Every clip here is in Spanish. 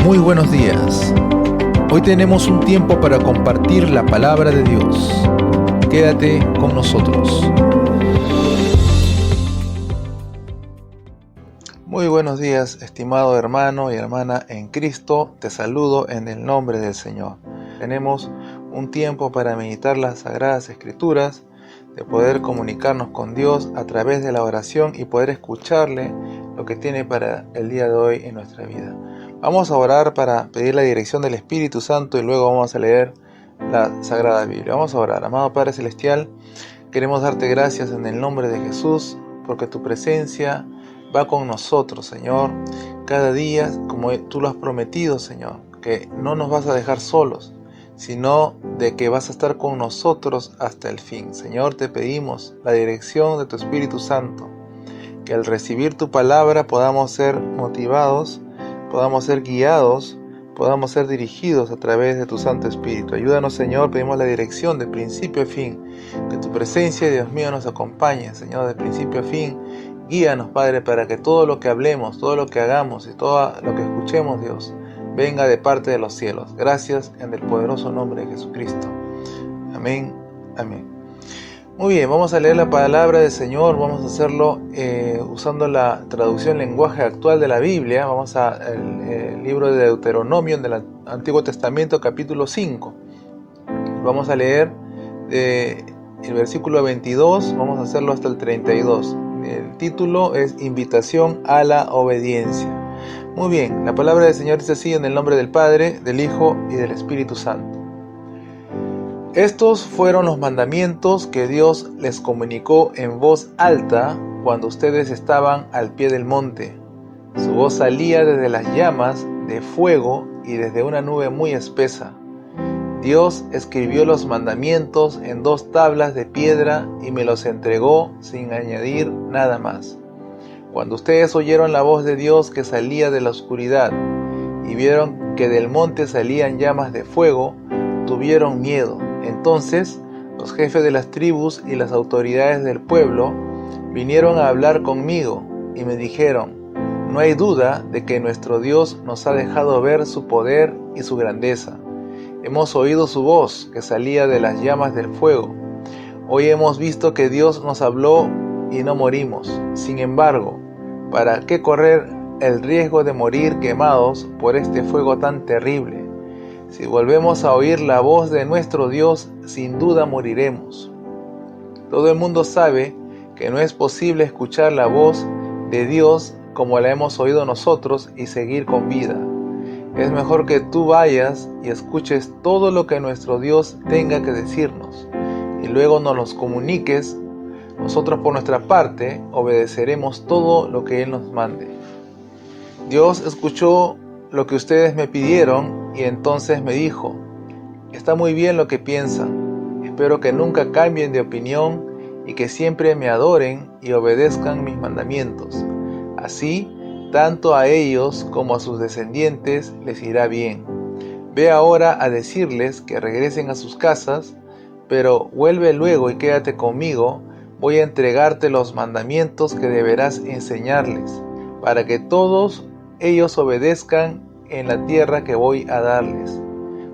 Muy buenos días. Hoy tenemos un tiempo para compartir la palabra de Dios. Quédate con nosotros. Muy buenos días, estimado hermano y hermana en Cristo. Te saludo en el nombre del Señor. Tenemos un tiempo para meditar las Sagradas Escrituras, de poder comunicarnos con Dios a través de la oración y poder escucharle lo que tiene para el día de hoy en nuestra vida. Vamos a orar para pedir la dirección del Espíritu Santo y luego vamos a leer la Sagrada Biblia. Vamos a orar. Amado Padre Celestial, queremos darte gracias en el nombre de Jesús, porque tu presencia va con nosotros, Señor, cada día, como tú lo has prometido, Señor, que no nos vas a dejar solos, sino de que vas a estar con nosotros hasta el fin. Señor, te pedimos la dirección de tu Espíritu Santo, que al recibir tu palabra podamos ser motivados, podamos ser guiados, podamos ser dirigidos a través de tu Santo Espíritu. Ayúdanos, Señor, pedimos la dirección de principio a fin, que tu presencia, Dios mío, nos acompañe, Señor, de principio a fin. Guíanos, Padre, para que todo lo que hablemos, todo lo que hagamos y todo lo que escuchemos, Dios, venga de parte de los cielos. Gracias en el poderoso nombre de Jesucristo. Amén. Amén. Muy bien, vamos a leer la palabra del Señor. Vamos a hacerlo usando la traducción lenguaje actual de la Biblia. Vamos al libro de Deuteronomio, en el Antiguo Testamento, capítulo 5. Vamos a leer el versículo 22, vamos a hacerlo hasta el 32. El título es Invitación a la Obediencia. Muy bien, la palabra del Señor dice así: en el nombre del Padre, del Hijo y del Espíritu Santo. Estos fueron los mandamientos que Dios les comunicó en voz alta cuando ustedes estaban al pie del monte. Su voz salía desde las llamas de fuego y desde una nube muy espesa. Dios escribió los mandamientos en 2 tablas de piedra y me los entregó sin añadir nada más. Cuando ustedes oyeron la voz de Dios que salía de la oscuridad y vieron que del monte salían llamas de fuego, tuvieron miedo. Entonces los jefes de las tribus y las autoridades del pueblo vinieron a hablar conmigo y me dijeron: no hay duda de que nuestro Dios nos ha dejado ver su poder y su grandeza. Hemos oído su voz que salía de las llamas del fuego. Hoy hemos visto que Dios nos habló y no morimos. Sin embargo, ¿para qué correr el riesgo de morir quemados por este fuego tan terrible? Si volvemos a oír la voz de nuestro Dios, sin duda moriremos. Todo el mundo sabe que no es posible escuchar la voz de Dios como la hemos oído nosotros y seguir con vida. Es mejor que tú vayas y escuches todo lo que nuestro Dios tenga que decirnos y luego nos los comuniques. Nosotros por nuestra parte obedeceremos todo lo que Él nos mande. Dios escuchó lo que ustedes me pidieron y entonces me dijo: está muy bien lo que piensan. Espero que nunca cambien de opinión y que siempre me adoren y obedezcan mis mandamientos. Así, tanto a ellos como a sus descendientes les irá bien. Ve ahora a decirles que regresen a sus casas, pero vuelve luego y quédate conmigo. Voy a entregarte los mandamientos que deberás enseñarles, para que todos ellos obedezcan en la tierra que voy a darles.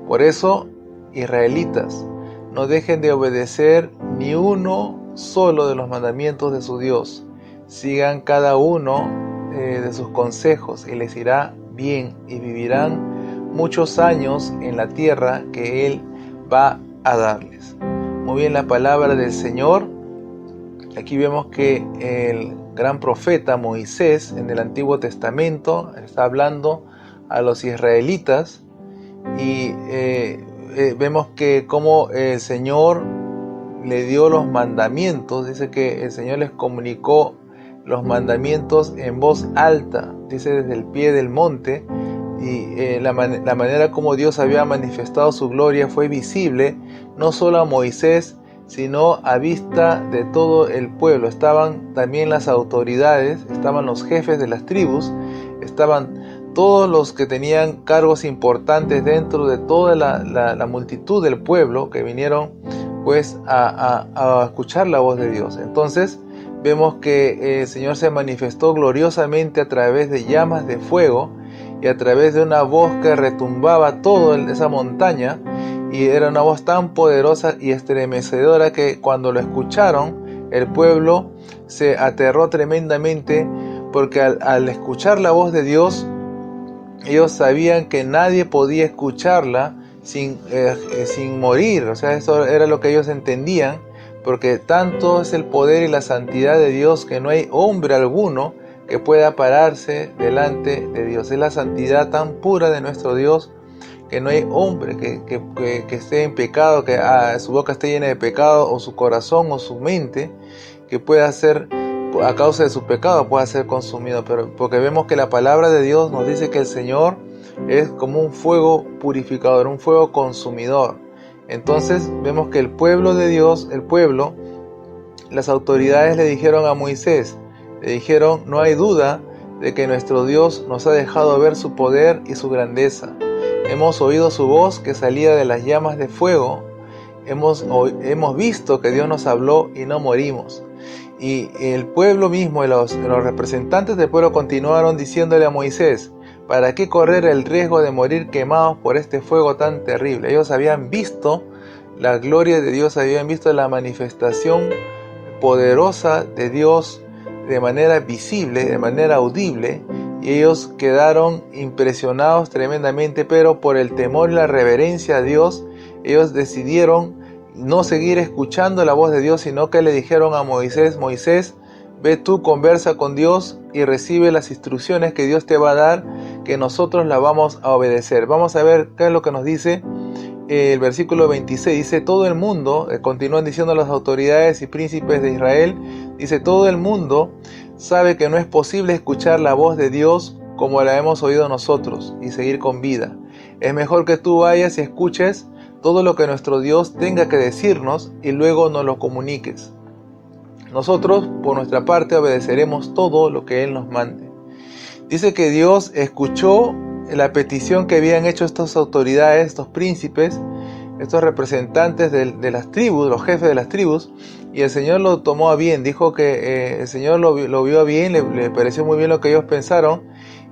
Por eso, israelitas, no dejen de obedecer ni uno solo de los mandamientos de su Dios. Sigan cada uno de sus consejos y les irá bien y vivirán muchos años en la tierra que Él va a darles. Muy bien, la palabra del Señor. Aquí vemos que el gran profeta Moisés en el Antiguo Testamento está hablando a los israelitas y vemos que como el Señor le dio los mandamientos. Dice que el Señor les comunicó los mandamientos en voz alta, dice desde el pie del monte, y la manera como Dios había manifestado su gloria fue visible no solo a Moisés, sino a vista de todo el pueblo. Estaban también las autoridades, estaban los jefes de las tribus, estaban todos los que tenían cargos importantes dentro de toda la multitud del pueblo que vinieron pues a escuchar la voz de Dios. Entonces vemos que el Señor se manifestó gloriosamente a través de llamas de fuego y a través de una voz que retumbaba toda esa montaña, y era una voz tan poderosa y estremecedora que cuando lo escucharon, el pueblo se aterró tremendamente, porque al escuchar la voz de Dios, ellos sabían que nadie podía escucharla sin morir. O sea, eso era lo que ellos entendían, porque tanto es el poder y la santidad de Dios que no hay hombre alguno que pueda pararse delante de Dios. Es la santidad tan pura de nuestro Dios que no hay hombre que esté en pecado, que su boca esté llena de pecado, o su corazón o su mente, que pueda ser, a causa de su pecado, pueda ser consumido. Pero porque vemos que la palabra de Dios nos dice que el Señor es como un fuego purificador, un fuego consumidor. Entonces vemos que el pueblo de Dios, las autoridades le dijeron a Moisés, le dijeron: no hay duda de que nuestro Dios nos ha dejado ver su poder y su grandeza. Hemos oído su voz que salía de las llamas de fuego. Hemos visto que Dios nos habló y no morimos. Y el pueblo mismo y los representantes del pueblo continuaron diciéndole a Moisés: ¿para qué correr el riesgo de morir quemados por este fuego tan terrible? Ellos habían visto la gloria de Dios, habían visto la manifestación poderosa de Dios de manera visible, de manera audible, y ellos quedaron impresionados tremendamente, pero por el temor y la reverencia a Dios, ellos decidieron no seguir escuchando la voz de Dios, sino que le dijeron a Moisés: Moisés, ve tú, conversa con Dios y recibe las instrucciones que Dios te va a dar, que nosotros la vamos a obedecer. Vamos a ver qué es lo que nos dice el versículo 26. Dice: todo el mundo, continúan diciendo las autoridades y príncipes de Israel, dice: todo el mundo sabe que no es posible escuchar la voz de Dios como la hemos oído nosotros y seguir con vida. Es mejor que tú vayas y escuches todo lo que nuestro Dios tenga que decirnos y luego nos lo comuniques. Nosotros, por nuestra parte, obedeceremos todo lo que Él nos mande. Dice que Dios escuchó la petición que habían hecho estas autoridades, estos príncipes, estos representantes de las tribus, los jefes de las tribus, y el Señor lo tomó a bien. Dijo que el Señor lo vio a bien, le pareció muy bien lo que ellos pensaron,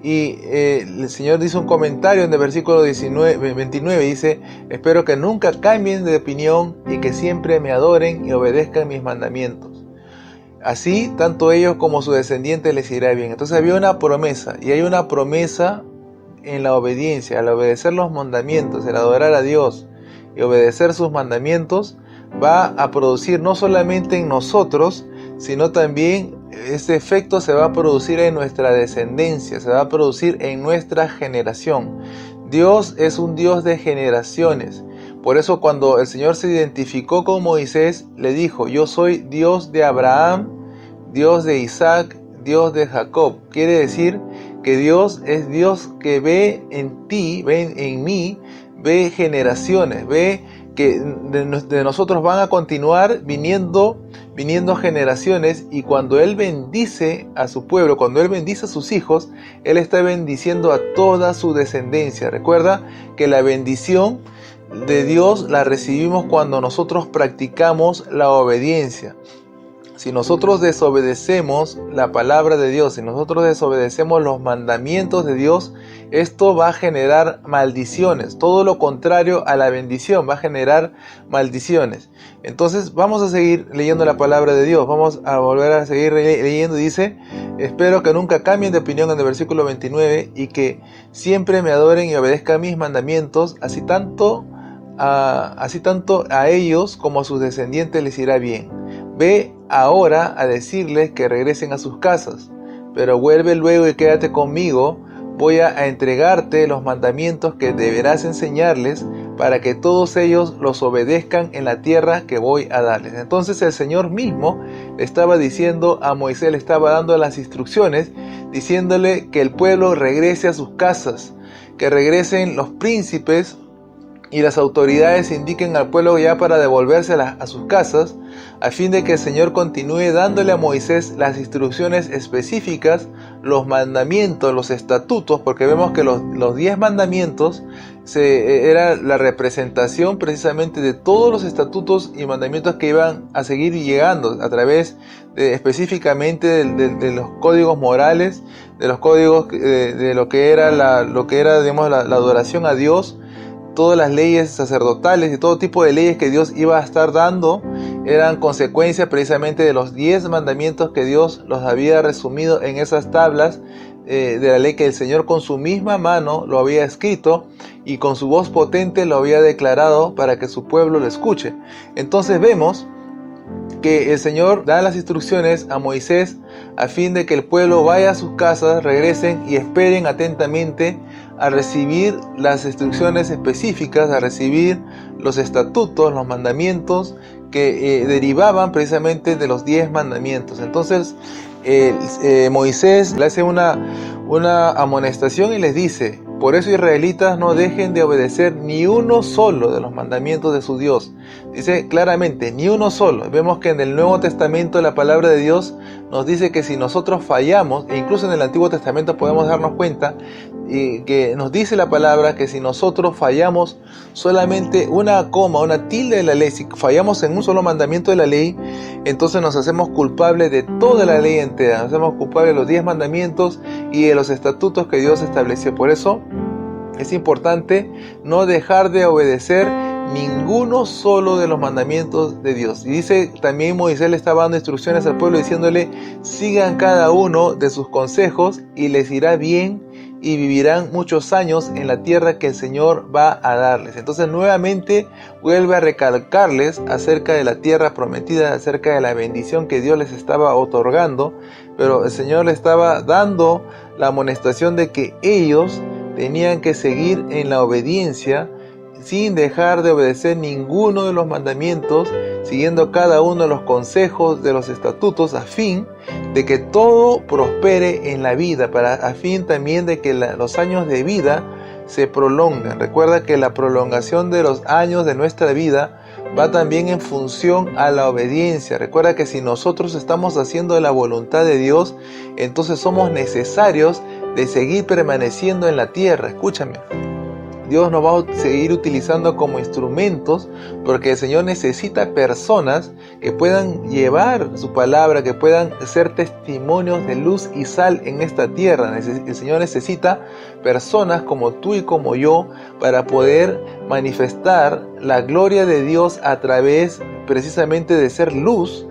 y el Señor dice un comentario en el versículo 29, dice: espero que nunca cambien de opinión y que siempre me adoren y obedezcan mis mandamientos. Así, tanto ellos como sus descendientes les irá bien. Entonces había una promesa, y hay una promesa en la obediencia. Al obedecer los mandamientos, el adorar a Dios y obedecer sus mandamientos, va a producir no solamente en nosotros, sino también ese efecto se va a producir en nuestra descendencia, se va a producir en nuestra generación. Dios es un Dios de generaciones. Por eso cuando el Señor se identificó con Moisés, le dijo: yo soy Dios de Abraham, Dios de Isaac, Dios de Jacob. Quiere decir que Dios es Dios que ve en ti, ve en mí, ve generaciones, ve que de nosotros van a continuar viniendo generaciones, y cuando Él bendice a su pueblo, cuando Él bendice a sus hijos, Él está bendiciendo a toda su descendencia. Recuerda que la bendición de Dios la recibimos cuando nosotros practicamos la obediencia. Si nosotros desobedecemos la palabra de Dios, si nosotros desobedecemos los mandamientos de Dios, esto va a generar maldiciones. Todo lo contrario a la bendición va a generar maldiciones. Entonces vamos a seguir leyendo la palabra de Dios. Vamos a volver a seguir leyendo. Dice: espero que nunca cambien de opinión, en el versículo 29, y que siempre me adoren y obedezcan mis mandamientos, así tanto a ellos como a sus descendientes les irá bien. Ve ahora a decirles que regresen a sus casas, pero vuelve luego y quédate conmigo. Voy a entregarte los mandamientos que deberás enseñarles, para que todos ellos los obedezcan en la tierra que voy a darles. Entonces el Señor mismo le estaba diciendo a Moisés, le estaba dando las instrucciones, diciéndole que el pueblo regrese a sus casas, que regresen los príncipes y las autoridades indiquen al pueblo ya para devolverse a sus casas, a fin de que el Señor continúe dándole a Moisés las instrucciones específicas, los mandamientos, los estatutos, porque vemos que los 10 mandamientos era la representación precisamente de todos los estatutos y mandamientos que iban a seguir llegando a través específicamente de los códigos morales, de los códigos de lo que era digamos, la adoración a Dios. Todas las leyes sacerdotales y todo tipo de leyes que Dios iba a estar dando eran consecuencias precisamente de los 10 mandamientos que Dios los había resumido en esas tablas de la ley que el Señor con su misma mano lo había escrito y con su voz potente lo había declarado para que su pueblo lo escuche. Entonces vemos que el Señor da las instrucciones a Moisés a fin de que el pueblo vaya a sus casas, regresen y esperen atentamente a recibir las instrucciones específicas, a recibir los estatutos, los mandamientos que derivaban precisamente de los 10 mandamientos. Entonces Moisés le hace una amonestación y les dice: por eso, israelitas, no dejen de obedecer ni uno solo de los mandamientos de su Dios. Dice claramente, ni uno solo. Vemos que en el Nuevo Testamento la palabra de Dios nos dice que si nosotros fallamos, e incluso en el Antiguo Testamento podemos darnos cuenta, que nos dice la palabra que si nosotros fallamos solamente una coma, una tilde de la ley, si fallamos en un solo mandamiento de la ley, entonces nos hacemos culpables de toda la ley entera, nos hacemos culpables de los 10 mandamientos y de los estatutos que Dios estableció. Por eso es importante no dejar de obedecer ninguno solo de los mandamientos de Dios. Y dice también Moisés le estaba dando instrucciones al pueblo diciéndole: sigan cada uno de sus consejos y les irá bien y vivirán muchos años en la tierra que el Señor va a darles. Entonces nuevamente vuelve a recalcarles acerca de la tierra prometida, acerca de la bendición que Dios les estaba otorgando, pero el Señor les estaba dando la amonestación de que ellos tenían que seguir en la obediencia sin dejar de obedecer ninguno de los mandamientos, siguiendo cada uno de los consejos de los estatutos, a fin de que todo prospere en la vida, a fin también de que los años de vida se prolonguen. Recuerda que la prolongación de los años de nuestra vida va también en función a la obediencia. Recuerda que si nosotros estamos haciendo la voluntad de Dios, entonces somos necesarios de seguir permaneciendo en la tierra. Escúchame. Dios nos va a seguir utilizando como instrumentos, porque el Señor necesita personas que puedan llevar su palabra, que puedan ser testimonios de luz y sal en esta tierra. El Señor necesita personas como tú y como yo para poder manifestar la gloria de Dios a través precisamente de ser luz,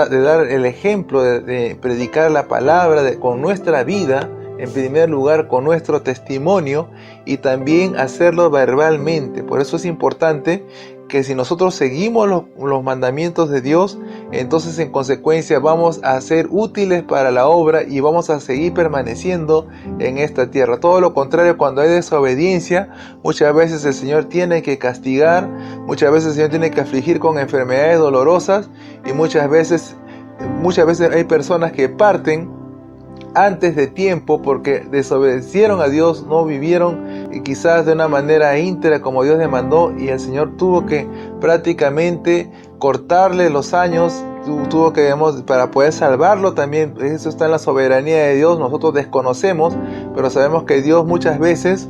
de dar el ejemplo, de predicar la palabra con nuestra vida, en primer lugar con nuestro testimonio, y también hacerlo verbalmente. Por eso es importante que si nosotros seguimos los mandamientos de Dios, entonces en consecuencia vamos a ser útiles para la obra y vamos a seguir permaneciendo en esta tierra. Todo lo contrario, cuando hay desobediencia, muchas veces el Señor tiene que castigar, muchas veces el Señor tiene que afligir con enfermedades dolorosas, y muchas veces hay personas que parten antes de tiempo porque desobedecieron a Dios, no vivieron quizás de una manera íntegra como Dios demandó, y el Señor tuvo que prácticamente cortarle los años, tuvo que, para poder salvarlo también. Eso está en la soberanía de Dios. Nosotros desconocemos, pero sabemos que Dios muchas veces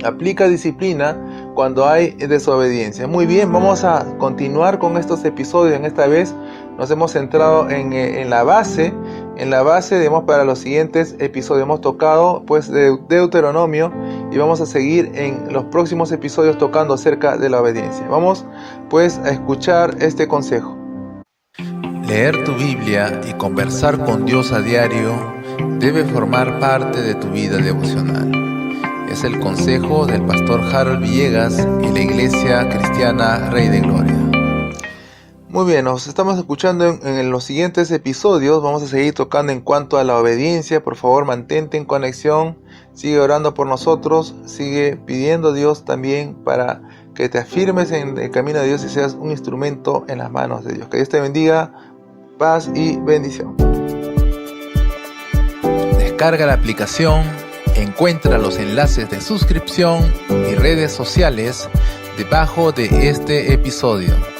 aplica disciplina cuando hay desobediencia. Muy bien, vamos a continuar con estos episodios. En esta vez nos hemos centrado en la base, digamos, para los siguientes episodios. Hemos tocado pues de Deuteronomio y vamos a seguir en los próximos episodios tocando acerca de la obediencia. Vamos pues a escuchar este consejo. Leer tu Biblia y conversar con Dios a diario debe formar parte de tu vida devocional. Es el consejo del pastor Harold Villegas y la Iglesia Cristiana Rey de Gloria. Muy bien, nos estamos escuchando en los siguientes episodios. Vamos a seguir tocando en cuanto a la obediencia. Por favor, mantente en conexión, sigue orando por nosotros, sigue pidiendo a Dios también para que te afirmes en el camino de Dios y seas un instrumento en las manos de Dios. Que Dios te bendiga, paz y bendición. Descarga la aplicación, encuentra los enlaces de suscripción y redes sociales debajo de este episodio.